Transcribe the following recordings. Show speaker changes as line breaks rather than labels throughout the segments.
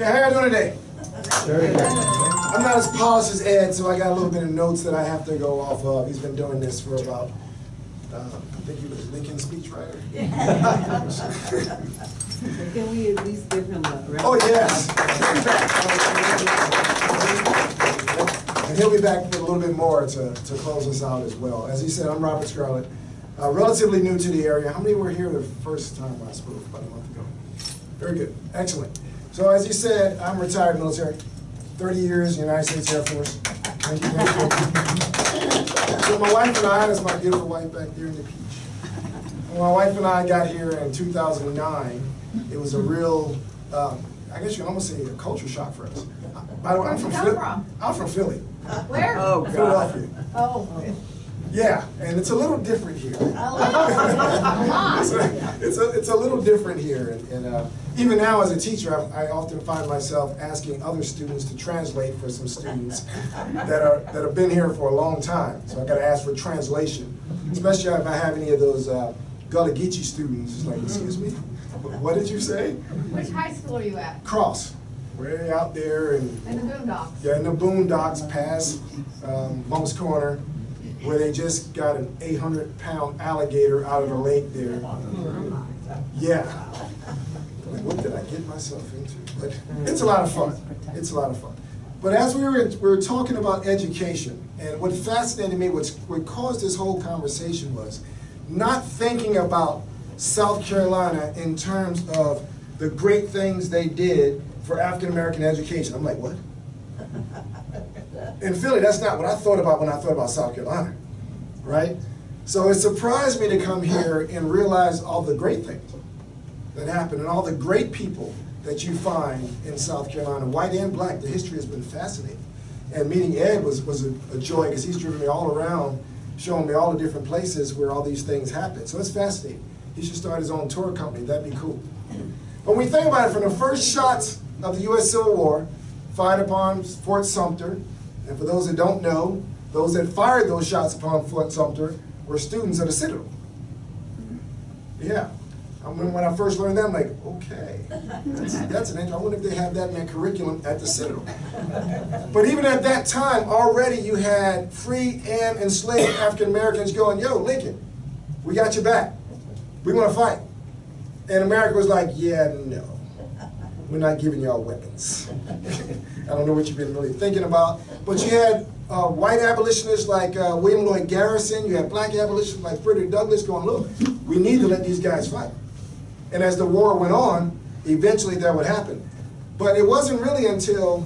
Hey, how y'all doing today? Very good. I'm not as polished as Ed, so I got a little bit of notes that I have to go off of. He's been doing this for about, I think he was Lincoln speechwriter.
Can we at least give him a round?
Oh, yes. And he'll be back with a little bit more to close us out as well. As he said, I'm Robert Scarlett, relatively new to the area. How many were here the first time I spoke about a month ago? Very good. Excellent. So as he said, I'm retired military, 30 years in the United States Air Force. Thank you. So my wife and I, that's my beautiful wife back there in the peach. When my wife and I got here in 2009, it was a real, I guess you can almost say a culture shock for us. By the way, I'm from Philly. I'm from Philly.
Where?
Oh,
Philadelphia.
Oh.
Yeah, and it's a little different here. It's a little different here, and even now as a teacher, I often find myself asking other students to translate for some students that have been here for a long time. So I got to ask for translation, especially if I have any of those Gullah Geechee students. It's like, excuse me, what did you say?
Which high school are you at?
Cross, way out there,
In the boondocks.
yeah, in the boondocks, past Monk's Corner, where they just got an 800-pound alligator out of the lake there. Yeah. Like, what did I get myself into? But it's a lot of fun. It's a lot of fun. But as we were talking about education, and what fascinated me, what caused this whole conversation was not thinking about South Carolina in terms of the great things they did for African American education. I'm like, what? In Philly, that's not what I thought about when I thought about South Carolina, right? So it surprised me to come here and realize all the great things that happen and all the great people that you find in South Carolina, white and black. The history has been fascinating. And meeting Ed was a joy because he's driven me all around, showing me all the different places where all these things happen. So it's fascinating. He should start his own tour company. That'd be cool. But when we think about it, from the first shots of the U.S. Civil War, fired upon Fort Sumter, and for those that don't know, those that fired those shots upon Fort Sumter were students of the Citadel. Yeah. I remember when I first learned that, I'm like, okay, that's an interesting. I wonder if they have that in their curriculum at the Citadel. But even at that time, already you had free and enslaved African Americans going, yo, Lincoln, we got your back. We want to fight. And America was like, yeah, no, we're not giving y'all weapons. I don't know what you've been really thinking about, but you had white abolitionists like William Lloyd Garrison, you had black abolitionists like Frederick Douglass going, look, we need to let these guys fight. And as the war went on, eventually that would happen. But it wasn't really until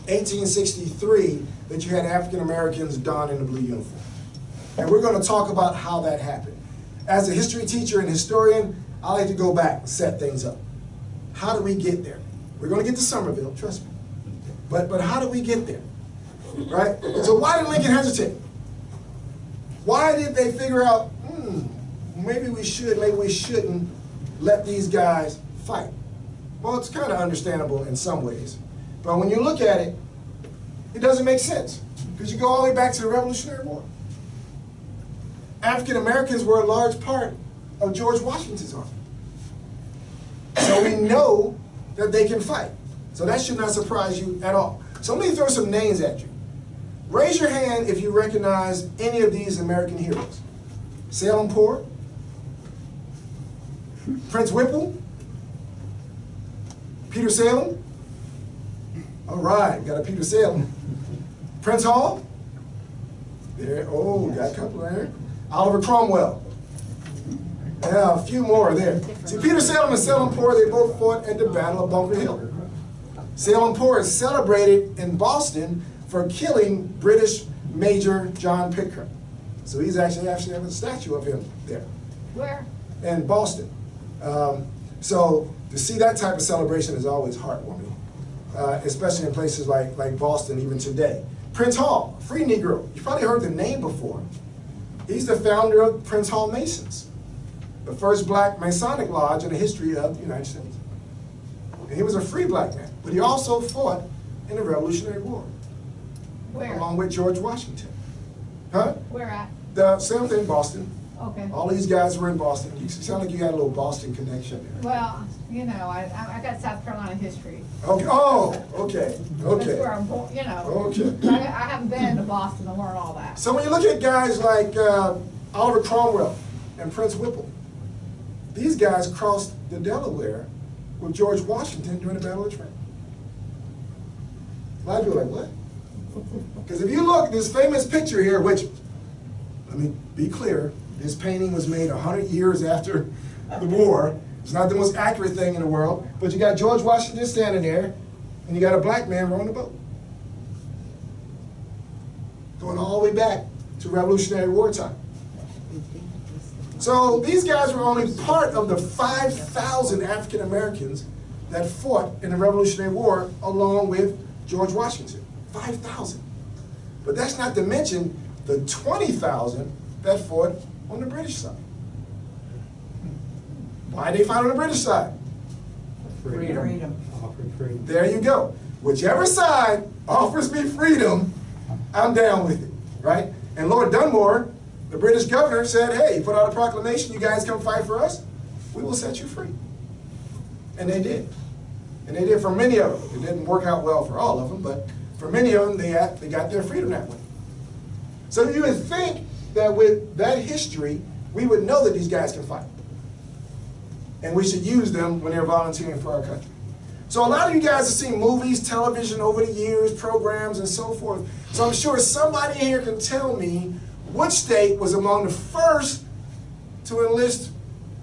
1863 that you had African Americans don in the blue uniform. And we're going to talk about how that happened. As a history teacher and historian, I like to go back and set things up. How did we get there? We're going to get to Somerville, trust me. But how did we get there? Right? So why did Lincoln hesitate? Why did they figure out, maybe we should, maybe we shouldn't let these guys fight? Well, it's kind of understandable in some ways. But when you look at it, it doesn't make sense. Because you go all the way back to the Revolutionary War. African Americans were a large part of George Washington's army. So we know that they can fight. So that should not surprise you at all. So let me throw some names at you. Raise your hand if you recognize any of these American heroes. Salem Poor, Prince Whipple, Peter Salem. All right, got a Peter Salem. Prince Hall. There, oh, got a couple there. Oliver Cromwell. Yeah, a few more there. See, Peter Salem and Salem Poor, they both fought at the Battle of Bunker Hill. Salem Poor is celebrated in Boston for killing British Major John Pitcairn. So he's actually have a statue of him there.
Where?
In Boston. So to see that type of celebration is always heartwarming, especially in places like Boston even today. Prince Hall, free Negro. You've probably heard the name before. He's the founder of Prince Hall Masons, the first black Masonic lodge in the history of the United States. And he was a free black man, but he also fought in the Revolutionary War.
Where?
Along with George Washington. Huh?
Where at?
The same thing, Boston.
Okay.
All these guys were in Boston. You sound like you got a little Boston connection there.
Well, you know, I got South Carolina history.
Okay. Oh, okay.
That's
Okay.
where I'm born, you know.
Okay.
I haven't been to Boston to learn all that.
So when you look at guys like Oliver Cromwell and Prince Whipple, these guys crossed the Delaware with George Washington during the Battle of Trenton. A lot of people are like, what? Because if you look at this famous picture here, which, let me be clear, this painting was made 100 years after the war. It's not the most accurate thing in the world, but you got George Washington standing there, and you got a black man rowing the boat. Going all the way back to Revolutionary War time. So these guys were only part of the 5,000 African Americans that fought in the Revolutionary War along with George Washington. 5,000. But that's not to mention the 20,000 that fought on the British side. Why did they fight on the British side?
Freedom.
Offering freedom.
There you go. Whichever side offers me freedom, I'm down with it, right? And Lord Dunmore, the British governor, said, hey, he put out a proclamation, you guys come fight for us, we will set you free. And they did. And they did for many of them. It didn't work out well for all of them, but for many of them, they got their freedom that way. So you would think that with that history, we would know that these guys can fight. And we should use them when they're volunteering for our country. So a lot of you guys have seen movies, television over the years, programs, and so forth. So I'm sure somebody here can tell me which state was among the first to enlist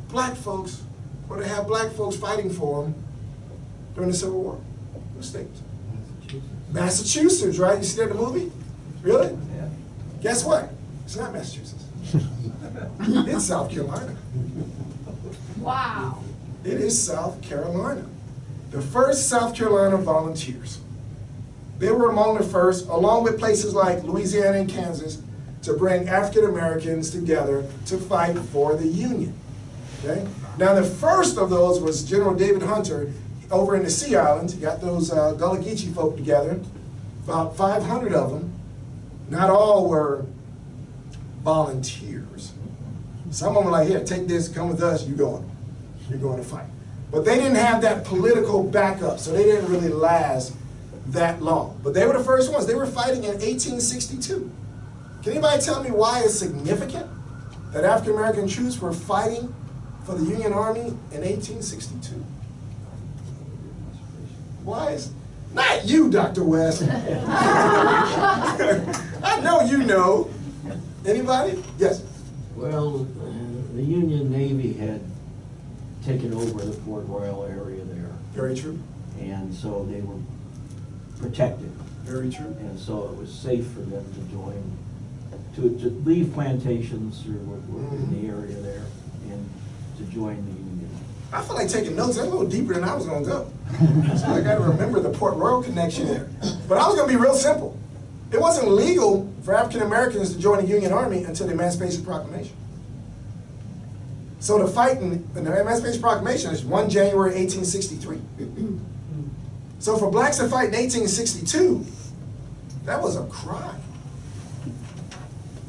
black folks or to have black folks fighting for them during the Civil War. What state? Massachusetts, right? You see that in the movie? Really?
Yeah.
Guess what? It's not Massachusetts. It's South Carolina.
Wow.
It is South Carolina. The first South Carolina volunteers. They were among the first, along with places like Louisiana and Kansas, to bring African Americans together to fight for the Union. Okay? Now the first of those was General David Hunter over in the Sea Islands. He got those Gullah Geechee folk together, about 500 of them. Not all were volunteers. Some of them were like, here, take this, come with us, you're going to fight. But they didn't have that political backup, so they didn't really last that long. But they were the first ones. They were fighting in 1862. Can anybody tell me why it's significant that African American troops were fighting for the Union Army in 1862? Why is, not you, Dr. West. I know you know. Anybody? Yes.
Well, the Union Navy had taken over the Port Royal area there,
Very true.
and so they were protected,
Very true.
and so it was safe for them to join, to leave plantations or were in the area there, and to join the Union.
I feel like taking notes. That's a little deeper than I was going to go. So I got to remember the Port Royal connection there. But I was going to be real simple. It wasn't legal for African Americans to join the Union Army until the Emancipation Proclamation. So the fight in the Emancipation Proclamation is 1 January 1863. So for blacks to fight in 1862, that was a crime.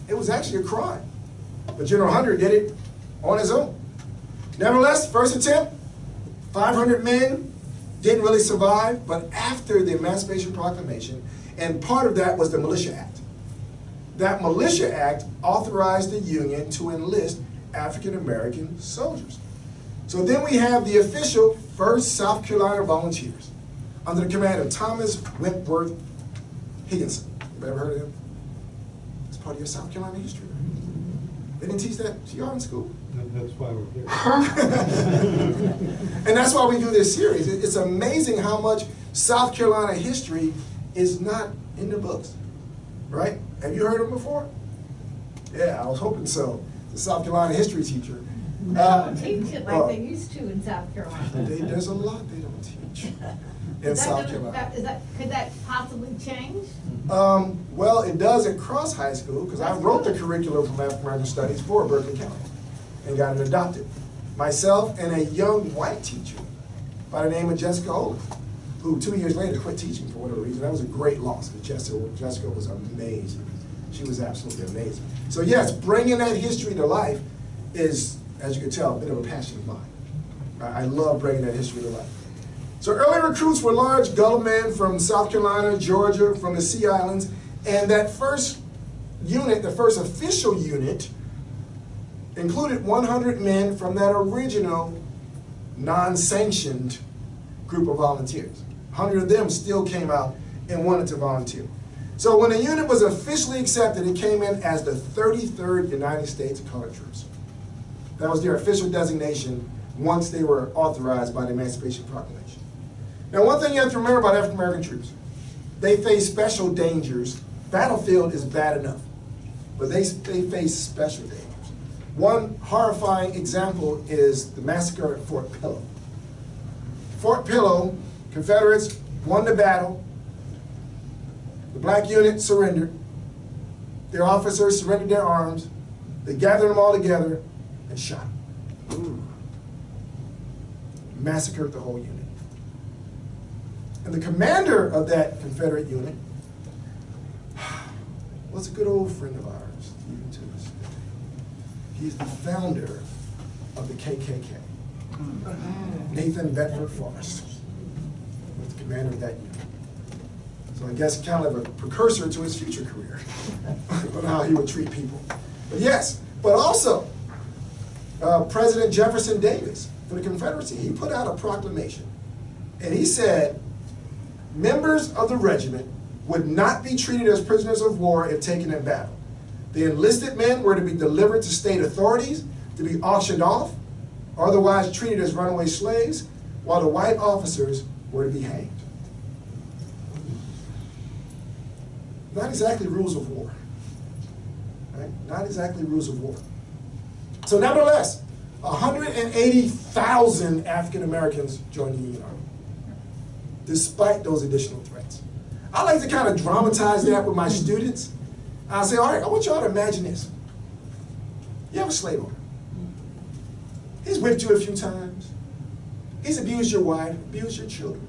It was actually a crime. But General Hunter did it on his own. Nevertheless, first attempt, 500 men, didn't really survive, but after the Emancipation Proclamation, and part of that was the Militia Act. That Militia Act authorized the Union to enlist African American soldiers. So then we have the official 1st South Carolina Volunteers under the command of Thomas Wentworth Higginson. You ever heard of him? It's part of your South Carolina history. They didn't teach that to y'all in school.
That's why we're here.
And that's why we do this series. It's amazing how much South Carolina history is not in the books, right? Have you heard of them before? Yeah, I was hoping so. The South Carolina history teacher.
Teach it like they used to in South Carolina.
There's a lot they don't teach in South Carolina.
Could that possibly change?
Well, it does at Cross High School, because I wrote the curriculum from African American Studies for Berkeley County and got it adopted. Myself and a young white teacher by the name of Jessica Olin, who 2 years later quit teaching for whatever reason. That was a great loss, because Jessica was amazing. She was absolutely amazing. So yes, bringing that history to life is, as you can tell, a bit of a passion of mine. I love bringing that history to life. So early recruits were large Gullah men from South Carolina, Georgia, from the Sea Islands, and that first unit, the first official unit, included 100 men from that original non-sanctioned group of volunteers. 100 of them still came out and wanted to volunteer. So when the unit was officially accepted, it came in as the 33rd United States Colored Troops. That was their official designation once they were authorized by the Emancipation Proclamation. Now, one thing you have to remember about African American troops, they face special dangers. Battlefield is bad enough, but they face special dangers. One horrifying example is the massacre at Fort Pillow. Fort Pillow, Confederates won the battle. The black unit surrendered. Their officers surrendered their arms. They gathered them all together and shot them. Massacred the whole unit. And the commander of that Confederate unit was a good old friend of ours, even to this day. He's the founder of the KKK. Nathan Bedford Forrest was the commander of that unit. So I guess kind of a precursor to his future career on how he would treat people. But yes, but also President Jefferson Davis for the Confederacy, he put out a proclamation. And he said, members of the regiment would not be treated as prisoners of war if taken in battle. The enlisted men were to be delivered to state authorities, to be auctioned off, or otherwise treated as runaway slaves, while the white officers were to be hanged. Not exactly rules of war. Right? Not exactly rules of war. So nevertheless, 180,000 African Americans joined the Union Army, despite those additional threats. I like to kind of dramatize that with my students. I'll say, all right, I want y'all to imagine this. You have a slave owner. He's whipped you a few times. He's abused your wife, abused your children.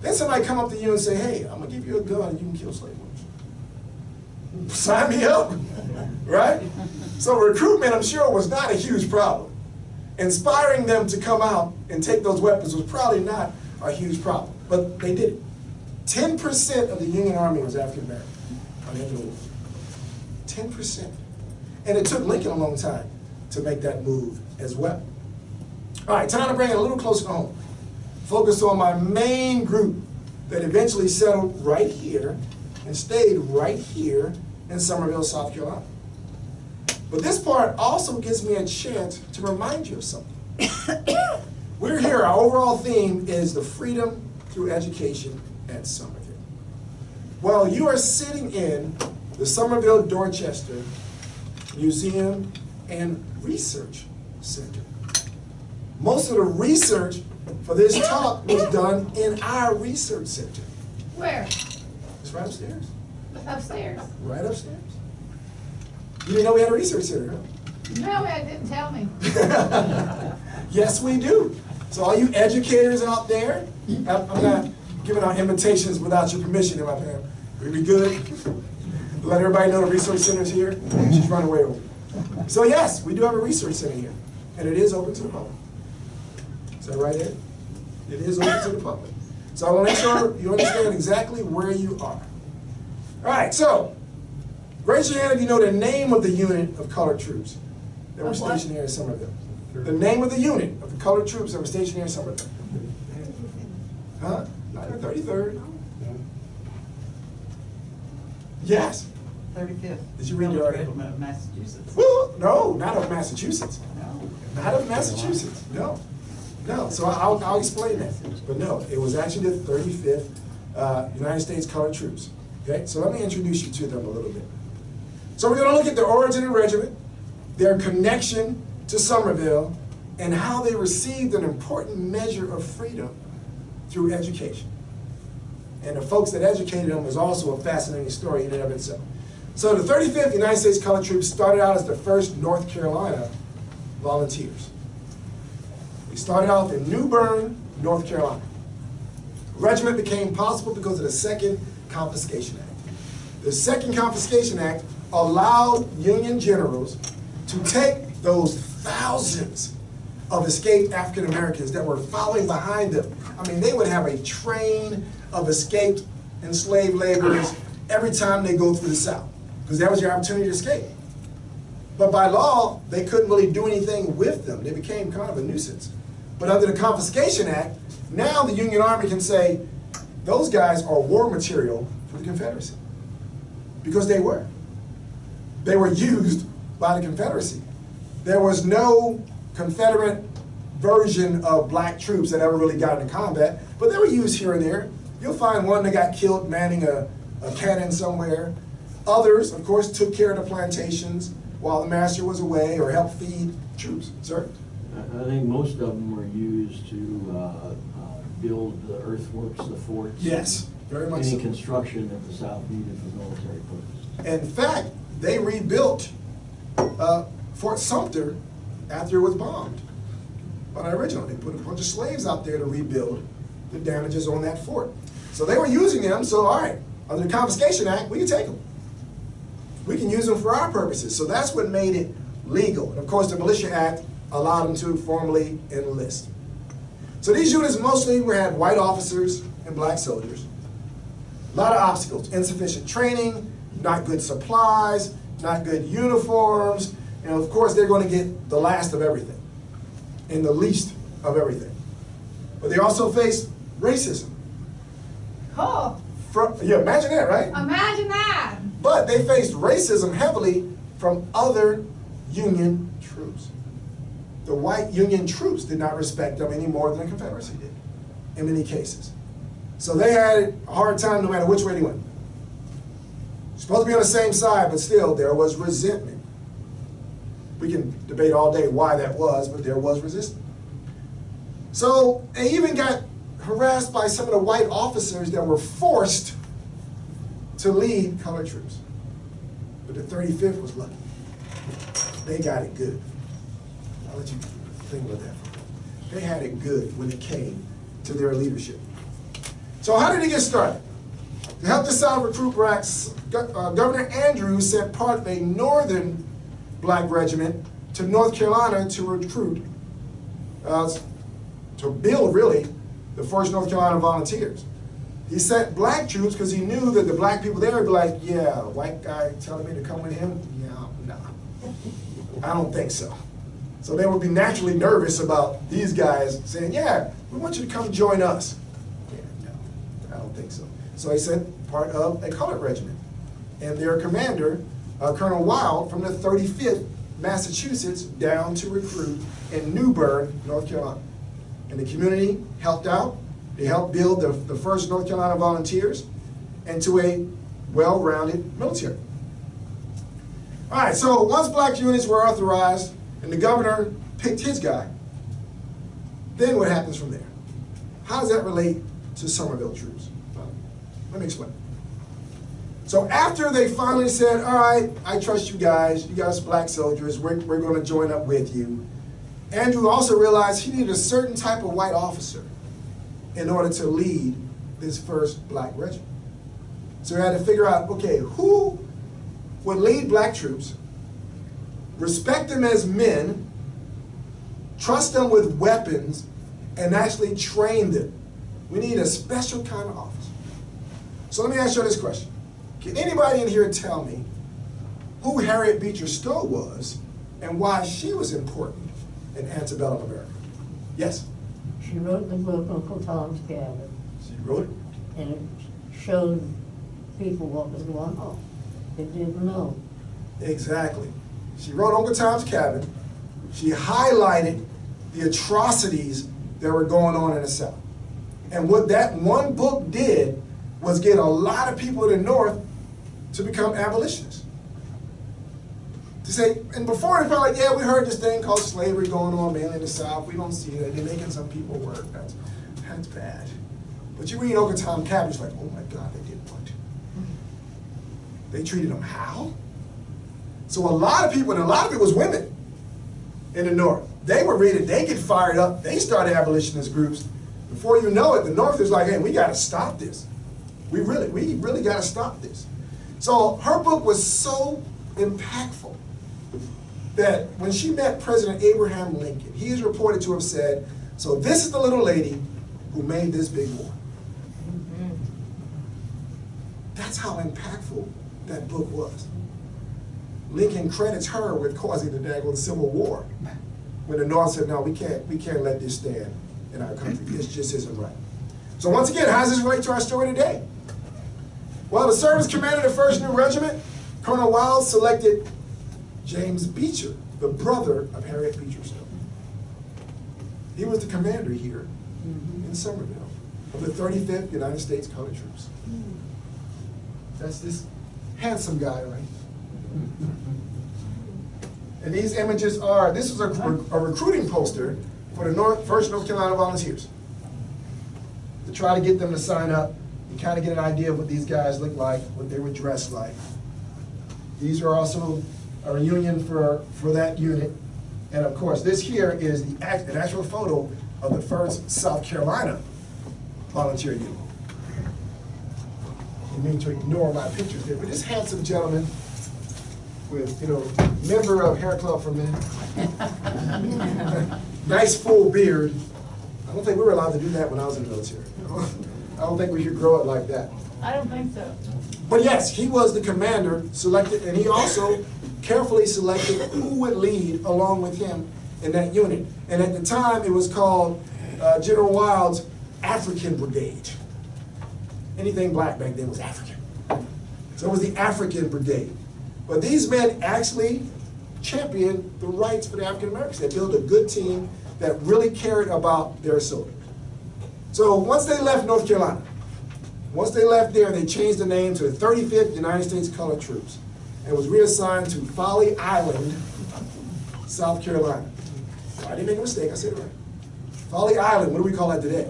Then somebody come up to you and say, hey, I'm gonna give you a gun and you can kill slave owners. Sign me up, right? So recruitment, I'm sure, was not a huge problem. Inspiring them to come out and take those weapons was probably not a huge problem, but they did it. 10% of the Union Army was African American by the end of the war. 10%. And it took Lincoln a long time to make that move as well. All right, time to bring it a little closer to home. Focus on my main group that eventually settled right here and stayed right here in Summerville, South Carolina. But this part also gives me a chance to remind you of something. We're here, our overall theme is the freedom through education at Summerville. Well, you are sitting in the Summerville Dorchester Museum and Research Center. Most of the research for this talk was done in our research center.
Where?
It's right upstairs.
Upstairs?
Right upstairs. You didn't know we had a research center, huh?
No, it didn't tell me.
Yes, we do. So all you educators out there, I'm not giving out invitations without your permission, am I, Pam? Would be good? Let everybody know the research center's here. She's running away over. So yes, we do have a research center here, and it is open to the public. Is that right, Ed? It is open to the public. So I want to make sure you understand exactly where you are. All right, so raise your hand if you know the name of the unit of colored troops that were stationed here in Summerville. The name of the unit of the colored troops that were stationed here in Summerville. Huh? Not the 33rd. Yes.
35th.
Did you read your article?
Of Massachusetts.
Well, no, not of Massachusetts.
No.
Not of Massachusetts. No. No. So I'll explain that. But no, it was actually the 35th United States Colored Troops. Okay, so let me introduce you to them a little bit. So we're going to look at the origin of the regiment, their connection to Summerville, and how they received an important measure of freedom through education. And the folks that educated them was also a fascinating story in and of itself. So the 35th United States Colored Troops started out as the 1st North Carolina Volunteers. We started off in New Bern, North Carolina. The regiment became possible because of the Second Confiscation Act. The Second Confiscation Act allowed Union generals to take those thousands of escaped African Americans that were following behind them. I mean, they would have a train of escaped enslaved laborers every time they go through the South, because that was your opportunity to escape. But by law, they couldn't really do anything with them. They became kind of a nuisance. But under the Confiscation Act, now the Union Army can say, those guys are war material for the Confederacy. Because they were. They were used by the Confederacy. There was no Confederate version of black troops that ever really got into combat, but they were used here and there. You'll find one that got killed manning a cannon somewhere. Others, of course, took care of the plantations while the master was away or helped feed troops. Sir?
I think most of them were used to build the earthworks, the forts.
Yes, very much
Any
so.
construction that the South needed for military purposes.
In fact, they rebuilt Fort Sumter after it was bombed by the original. They put a bunch of slaves out there to rebuild the damages on that fort. So they were using them, so all right, under the Confiscation Act, we can take them. We can use them for our purposes. So that's what made it legal. And of course, the Militia Act allowed them to formally enlist. So these units mostly had white officers and black soldiers. A lot of obstacles: insufficient training, not good supplies, not good uniforms, and of course they're going to get the last of everything and the least of everything. But they also faced racism.
Oh,
Yeah, imagine that, right?
imagine that.
But they faced racism heavily from other Union troops. The white Union troops did not respect them any more than the Confederacy did, in many cases. So they had a hard time no matter which way they went. Supposed to be on the same side, but still there was resentment. We can debate all day why that was, but there was resistance. So they even got harassed by some of the white officers that were forced to lead colored troops. But the 35th was lucky. They got it good. I'll let you think about that for a minute. They had it good when it came to their leadership. So how did it get started? To help the South recruit blacks, Governor Andrews sent part of a northern black regiment to North Carolina to recruit, to build really the first North Carolina Volunteers. He sent black troops because he knew that the black people there would be like, yeah, white guy telling me to come with him? Yeah, no, I don't think so. So they would be naturally nervous about these guys saying, yeah, we want you to come join us. Yeah, no, I don't think so. So he sent part of a colored regiment. And their commander, Colonel Wild from the 35th Massachusetts, down to recruit in New Bern, North Carolina. And the community helped out. They helped build the first North Carolina Volunteers into a well-rounded military. All right, so once black units were authorized and the governor picked his guy, then what happens from there? How does that relate to Somerville troops? Well, let me explain. So after they finally said, all right, I trust you guys black soldiers, we're going to join up with you, Andrew also realized he needed a certain type of white officer in order to lead this first black regiment. So he had to figure out, okay, who would lead black troops, respect them as men, trust them with weapons, and actually train them. We need a special kind of officer. So let me ask you this question. Can anybody in here tell me who Harriet Beecher Stowe was and why she was important in antebellum America? Yes?
She wrote the book Uncle Tom's Cabin,
She wrote it?
and it showed people what was going on. They didn't know.
Exactly. She wrote Uncle Tom's Cabin. She highlighted the atrocities that were going on in the South. And what that one book did was get a lot of people in the North to become abolitionists. To say, and before they felt like, yeah, we heard this thing called slavery going on mainly in the South. We don't see it. They're making some people work. That's bad. But you read Uncle Tom's Cabin, it's like, oh my God, they did what? They treated them how? So a lot of people, and a lot of it was women in the North. They were reading, they get fired up. They started abolitionist groups. Before you know it, the North is like, hey, we got to stop this. We really got to stop this. So her book was so impactful that when she met President Abraham Lincoln, he is reported to have said, "So this is the little lady who made this big war." That's how impactful that book was. Lincoln credits her with causing the daggone Civil War, when the North said, "No, we can't let this stand in our country. This just isn't right." So once again, how does this relate to our story today? Well, the service commander of the 1st New Regiment, Colonel Wild, selected James Beecher, the brother of Harriet Beecher Stowe. He was the commander here in Somerville of the 35th United States Colored Troops. That's this handsome guy, right? And these images are, this is a recruiting poster for the 1st North Carolina Volunteers, to try to get them to sign up. You kind of get an idea of what these guys look like, what they were dressed like. These are also a reunion for that unit. And of course, this here is an actual photo of the 1st South Carolina Volunteer Unit. I mean to ignore my pictures there, but this handsome gentleman with, member of Hair Club for Men, nice full beard. I don't think we were allowed to do that when I was in the military. I don't think we should grow it like that.
I don't think so.
But yes, he was the commander selected, and he also carefully selected who would lead along with him in that unit. And at the time, it was called General Wild's African Brigade. Anything black back then was African. So it was the African Brigade. But these men actually championed the rights for the African Americans. They built a good team that really cared about their soldiers. So once they left North Carolina, once they left there, they changed the name to the 35th United States Colored Troops and was reassigned to Folly Island, South Carolina. I didn't make a mistake, I said it right. Folly Island, what do we call that today?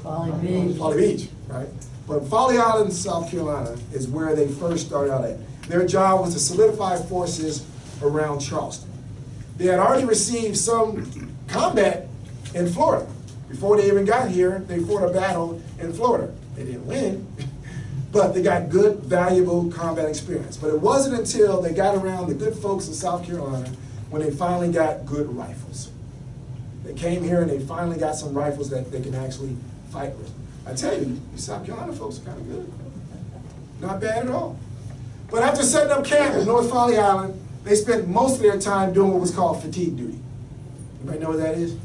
Folly Beach.
Folly Beach, right? But Folly Island, South Carolina is where they first started out at. Their job was to solidify forces around Charleston. They had already received some combat in Florida. Before they even got here, they fought a battle in Florida. They didn't win, but they got good, valuable combat experience. But it wasn't until they got around the good folks in South Carolina when they finally got good rifles. They came here and they finally got some rifles that they can actually fight with. I tell you, these South Carolina folks are kind of good. Not bad at all. But after setting up camp in North Folly Island, they spent most of their time doing what was called fatigue duty. Anybody know what that is?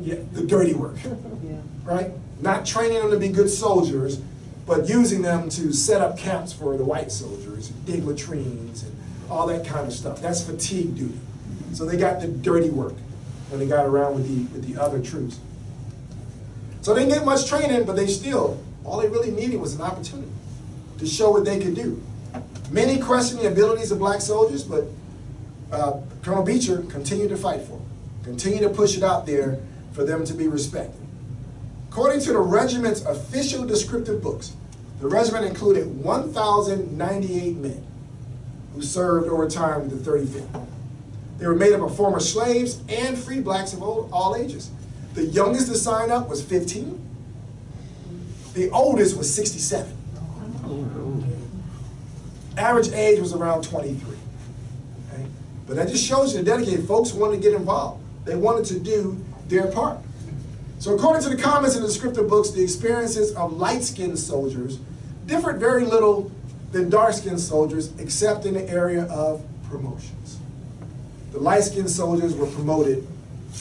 Yeah, the dirty work,
Yeah.
right? Not training them to be good soldiers, but using them to set up camps for the white soldiers, dig latrines, and all that kind of stuff. That's fatigue duty. So they got the dirty work when they got around with the other troops. So they didn't get much training, but all they really needed was an opportunity to show what they could do. Many questioned the abilities of black soldiers, but Colonel Beecher continued to fight for them, continued to push it out there for them to be respected. According to the regiment's official descriptive books, the regiment included 1,098 men who served over time with the 35th. They were made up of former slaves and free blacks of all ages. The youngest to sign up was 15. The oldest was 67. Average age was around 23. Okay? But that just shows you the dedicated folks wanted to get involved. They wanted to do their part. So according to the comments in the descriptive books, the experiences of light-skinned soldiers differed very little than dark-skinned soldiers, except in the area of promotions. The light-skinned soldiers were promoted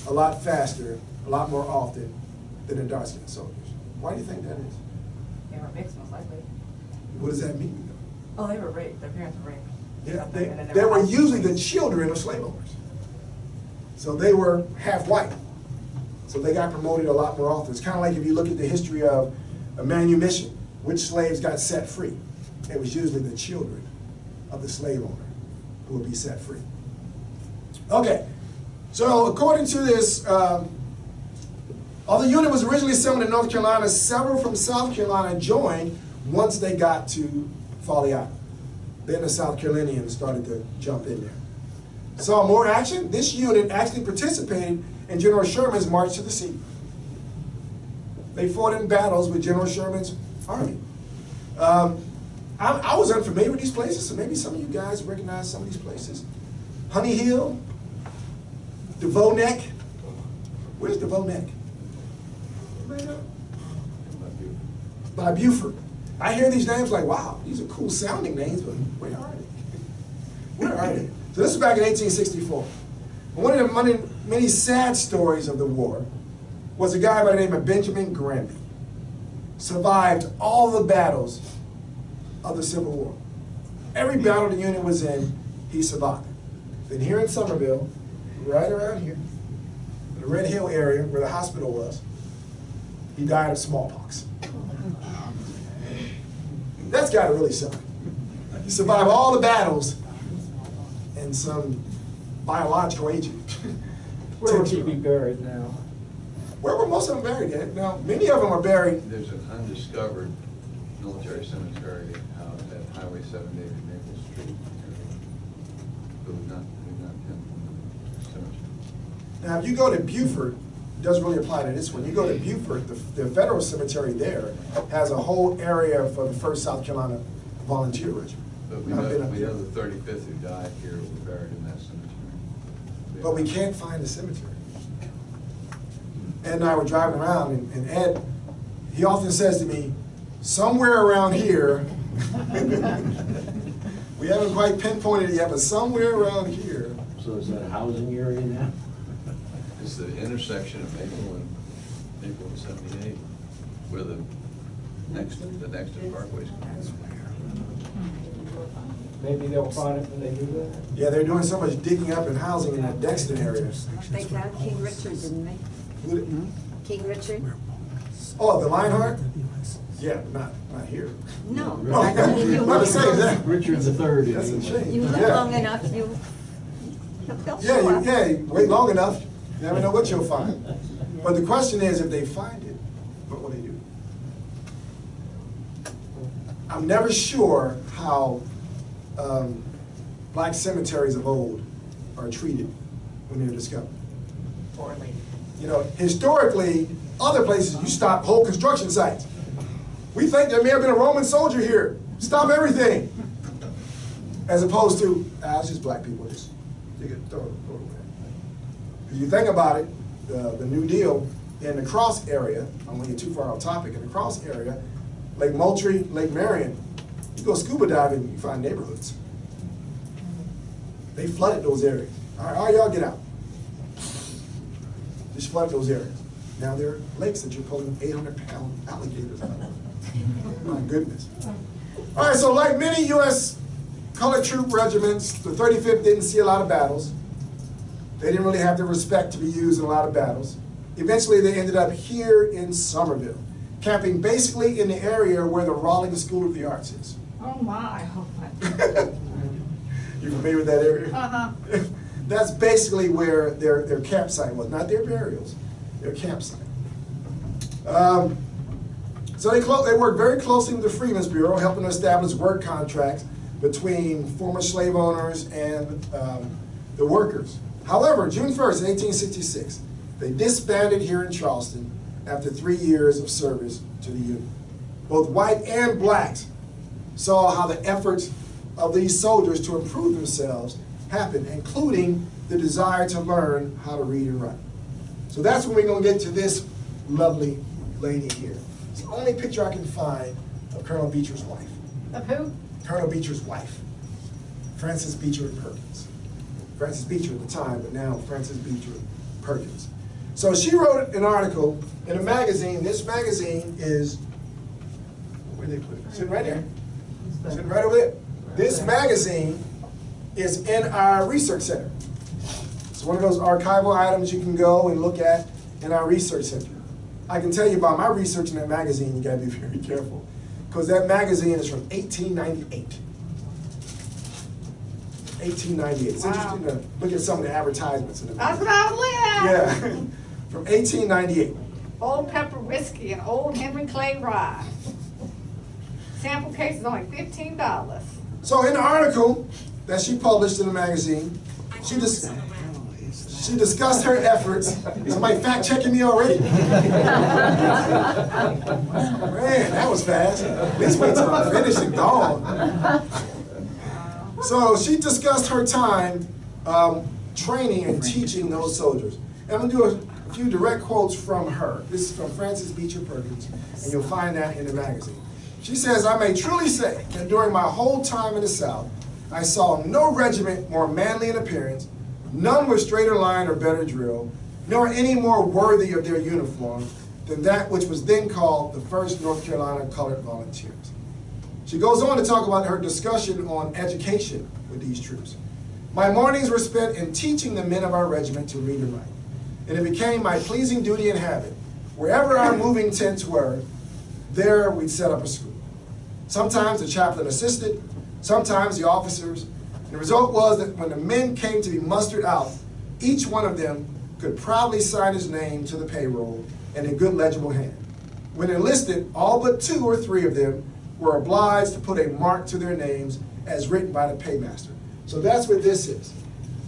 a lot faster, a lot more often than the dark-skinned soldiers. Why do you think that is?
They were mixed, most likely.
What does that mean?
Oh, they were raped. Their parents were raped.
Yeah,
Something, and then
they were
house-
usually the children of slave owners. So they were half white. So they got promoted a lot more often. It's kind of like if you look at the history of a manumission, which slaves got set free. It was usually the children of the slave owner who would be set free. Okay, so according to this, although the unit was originally assembled in North Carolina, several from South Carolina joined once they got to Folly Island. Then the South Carolinians started to jump in there. Saw more action. This unit actually participated in General Sherman's march to the sea. They fought in battles with General Sherman's army. I was unfamiliar with these places, so maybe some of you guys recognize some of these places. Honey Hill, DeVoe Neck. Where's DeVoe Neck? Anybody know? By Buford. I hear these names like, wow, these are cool sounding names, but where are they? Where are they? So this is back in 1864. One of the many sad stories of the war was a guy by the name of Benjamin Granby. Survived all the battles of the Civil War. Every battle the unit was in, he survived. Then here in Somerville, right around here, in the Red Hill area where the hospital was, he died of smallpox. That's gotta really suck. You survive all the battles and some biological agent.
Where would he be buried now?
Where were most of them buried at? Now, many of them are buried.
There's an undiscovered military cemetery out at Highway 7 David Maple Street. But we've not been cemetery.
Now, if you go to Buford, it doesn't really apply to this one. You go to Buford, the federal cemetery there has a whole area for the 1st South Carolina Volunteer Regiment.
But we
I've been
know,
up
we
there.
know the 35th who died here were buried in that cemetery.
But we can't find the cemetery. Ed and I were driving around, and Ed, he often says to me, somewhere around here, we haven't quite pinpointed it yet, but somewhere around here.
So is that a housing area now?
It's the intersection of Maple and 78, where the next Parkway's.
Maybe they'll find it when they do that.
Yeah, they're doing so much digging up and housing in that Dexton area.
They found King Richard, didn't they? King Richard?
Oh, the Lionheart? Yeah, not here.
No.
Oh,
I mean, you
I'm about to say that.
Richard III.
That's a shame.
You look
Yeah.
long enough, they'll
Yeah,
show up.
you wait long enough, you never know what you'll find. But the question is, if they find it, what will they do? I'm never sure how black cemeteries of old are treated when they're discovered.
Poorly.
You know, historically, other places, you stop whole construction sites. We think there may have been a Roman soldier here. Stop everything. As opposed to, it's just black people, just dig it, throw it away. If you think about it, the New Deal in the Cross area, I don't want to get too far off topic, in the Cross area, Lake Moultrie, Lake Marion, you go scuba diving, you find neighborhoods. They flooded those areas. All right, y'all get out. Just flooded those areas. Now there are lakes that you're pulling 800-pound alligators out of. My goodness. All right, so like many U.S. colored troop regiments, the 35th didn't see a lot of battles. They didn't really have the respect to be used in a lot of battles. Eventually, they ended up here in Somerville, camping basically in the area where the Raleigh School of the Arts is.
Oh my.
You familiar with that area?
Uh-huh.
That's basically where their campsite was, not their burials, their campsite. So they worked very closely with the Freedmen's Bureau, helping to establish work contracts between former slave owners and the workers. However, June 1st, 1866, they disbanded here in Charleston after 3 years of service to the Union. Both white and blacks saw how the efforts of these soldiers to improve themselves happened, including the desire to learn how to read and write. So that's when we're going to get to this lovely lady here. It's the only picture I can find of Colonel Beecher's wife.
Of who?
Colonel Beecher's wife, Frances Beecher Perkins. Frances Beecher at the time, but now Frances Beecher Perkins. So she wrote an article in a magazine. This magazine is, where did they put it? Sitting right there. Sitting right over there. This magazine is in our research center. It's one of those archival items you can go and look at in our research center. I can tell you about my research in that magazine, you gotta be very careful, because that magazine is from 1898. 1898. It's interesting to look at some of the advertisements in the
That's
magazine.
what I was looking at.
Yeah, from 1898.
Old Pepper Whiskey and Old Henry Clay Rye. Sample case is only $15.
She discussed her efforts. Somebody fact checking me already? Man, that was fast. At least wait till I finish and gone. So she discussed her time training and teaching those soldiers. And I'm going to do a few direct quotes from her. This is from Frances Beecher Perkins, and you'll find that in the magazine. She says, "I may truly say that during my whole time in the South, I saw no regiment more manly in appearance, none with straighter line or better drill, nor any more worthy of their uniform than that which was then called the 1st North Carolina Colored Volunteers." She goes on to talk about her discussion on education with these troops. "My mornings were spent in teaching the men of our regiment to read and write, and it became my pleasing duty and habit, wherever our moving tents were, there we'd set up a school. Sometimes the chaplain assisted, sometimes the officers, and the result was that when the men came to be mustered out, each one of them could proudly sign his name to the payroll in a good legible hand. When enlisted, all but 2 or 3 of them were obliged to put a mark to their names as written by the paymaster." So that's what this is.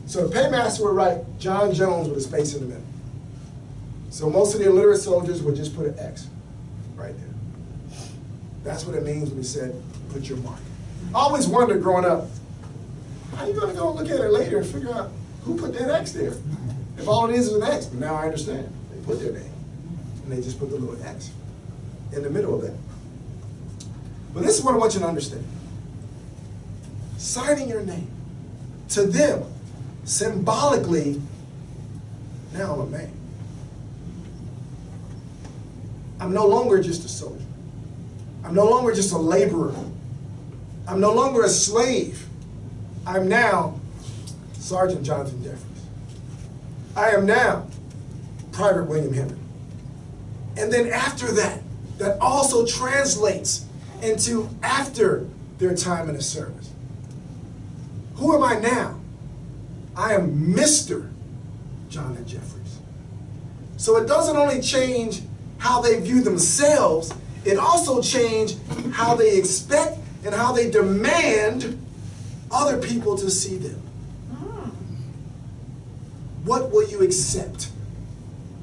So the paymaster would write John Jones with a space in the middle. So most of the illiterate soldiers would just put an X right there. That's what it means when he said, put your mark. I always wondered growing up, how are you going to go look at it later and figure out who put that X there? If all it is an X, but now I understand. They put their name, and they just put the little X in the middle of that. But this is what I want you to understand. Signing your name, to them, symbolically, now I'm a man. I'm no longer just a soldier. I'm no longer just a laborer. I'm no longer a slave. I'm now Sergeant Jonathan Jeffries. I am now Private William Henry. And then after that, that also translates into after their time in the service. Who am I now? I am Mr. Jonathan Jeffries. So it doesn't only change how they view themselves, it also changed how they expect and how they demand other people to see them. What will you accept?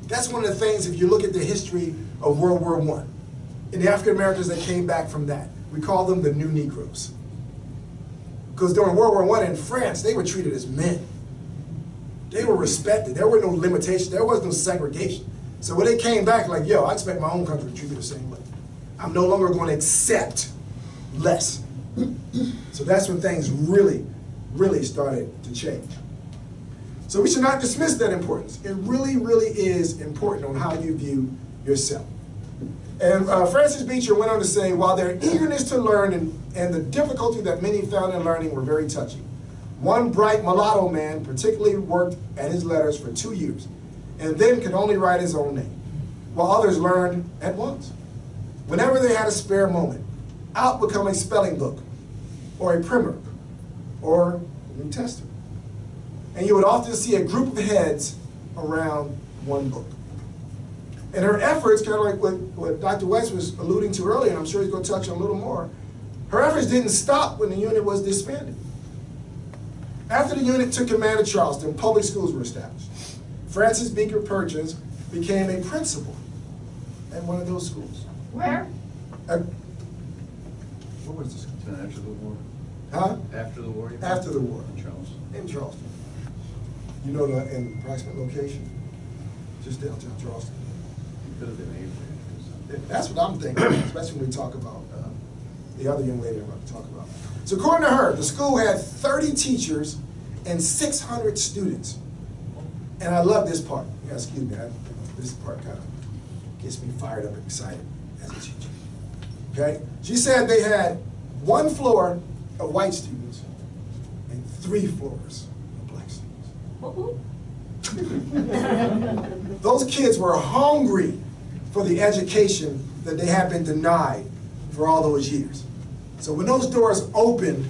That's one of the things, if you look at the history of World War I, and the African Americans that came back from that, we call them the New Negroes. Because during World War I in France, they were treated as men. They were respected. There were no limitations. There was no segregation. So when they came back, like, yo, I expect my own country to treat me the same way. I'm no longer going to accept less. So that's when things really, really started to change. So we should not dismiss that importance. It really, really is important on how you view yourself. And Frances Beecher went on to say, while their eagerness to learn and the difficulty that many found in learning were very touching, one bright mulatto man particularly worked at his letters for 2 years and then could only write his own name, while others learned at once. Whenever they had a spare moment, out would come a spelling book or a primer or a New Testament. And you would often see a group of heads around one book. And her efforts, kind of like what Dr. West was alluding to earlier, and I'm sure he's going to touch on a little more, her efforts didn't stop when the unit was disbanded. After the unit took command of Charleston, public schools were established. Frances Beecher Perkins became a principal at one of those schools.
Where?
What was this?
After the war?
Huh?
After the war?
After the war.
In Charleston.
In Charleston. You know the approximate location? Just downtown Charleston.
Could have been Avery.
That's what I'm thinking, especially when we talk about the other young lady I'm about to talk about. So according to her, the school had 30 teachers and 600 students. And I love this part. Yeah, excuse me, this part kind of gets me fired up and excited as a teacher. Okay? She said they had 1 floor of white students and 3 floors of black students. Those kids were hungry for the education that they had been denied for all those years. So when those doors opened,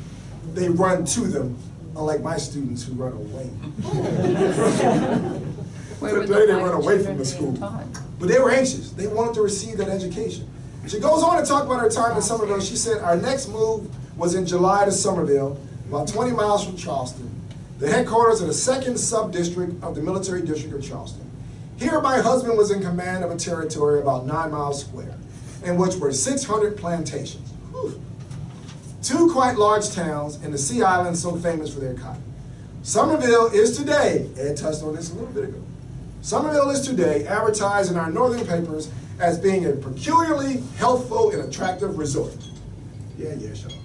they run to them, unlike my students who run away. Today they run away from the school. But they were anxious. They wanted to receive that education. She goes on to talk about her time in Somerville. She said, our next move was in July to Somerville, about 20 miles from Charleston. the headquarters of the 2nd Sub-District of the Military District of Charleston. Here, my husband was in command of a territory about 9 miles square, in which were 600 plantations. Whew. 2 quite large towns in the Sea Islands so famous for their cotton. Somerville is today, Ed touched on this a little bit ago, Somerville is today advertised in our northern papers as being a peculiarly healthful and attractive resort. Yeah, shut up.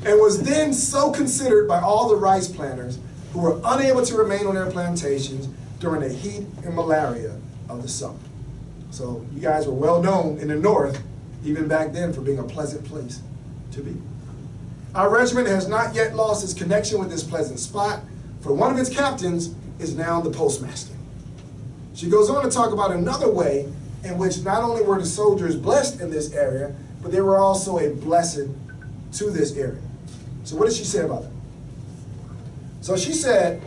And was then so considered by all the rice planters who were unable to remain on their plantations during the heat and malaria of the summer. So you guys were well known in the north, even back then, for being a pleasant place to be. Our regiment has not yet lost its connection with this pleasant spot, for one of its captains is now the postmaster. She goes on to talk about another way in which not only were the soldiers blessed in this area, but they were also a blessing to this area. So what did she say about that? So she said,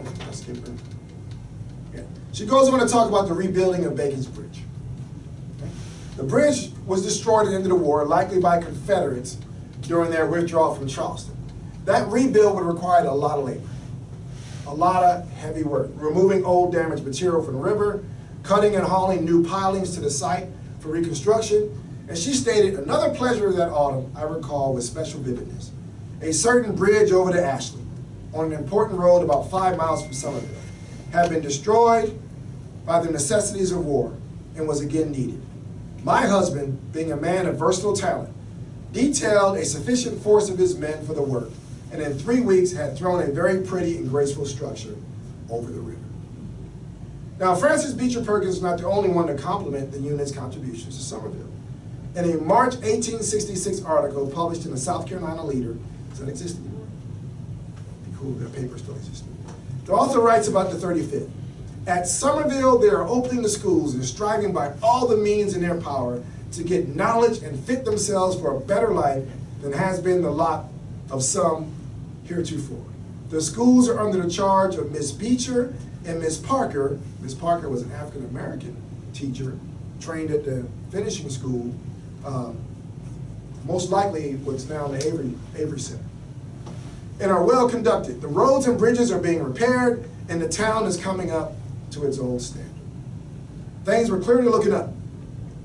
she goes on to talk about the rebuilding of Bacon's Bridge. The bridge was destroyed at the end of the war, likely by Confederates during their withdrawal from Charleston. That rebuild would have required a lot of labor, a lot of heavy work, removing old damaged material from the river, cutting and hauling new pilings to the site for reconstruction. And she stated, another pleasure of that autumn I recall with special vividness. A certain bridge over the Ashley, on an important road about 5 miles from Somerville, had been destroyed by the necessities of war and was again needed. My husband, being a man of versatile talent, detailed a sufficient force of his men for the work, and in 3 weeks had thrown a very pretty and graceful structure over the river. Now, Francis Beecher Perkins is not the only one to compliment the unit's contributions to Somerville. In a March 1866 article published in the South Carolina Leader, does that exist anymore? Be cool if that paper still existed. The author writes about the 35th. At Somerville, they are opening the schools and striving by all the means in their power to get knowledge and fit themselves for a better life than has been the lot of some heretofore. The schools are under the charge of Miss Beecher and Miss Parker. Miss Parker was an African-American teacher trained at the finishing school, most likely what's now the Avery Center, and are well conducted. The roads and bridges are being repaired, and the town is coming up to its old standard. Things were clearly looking up,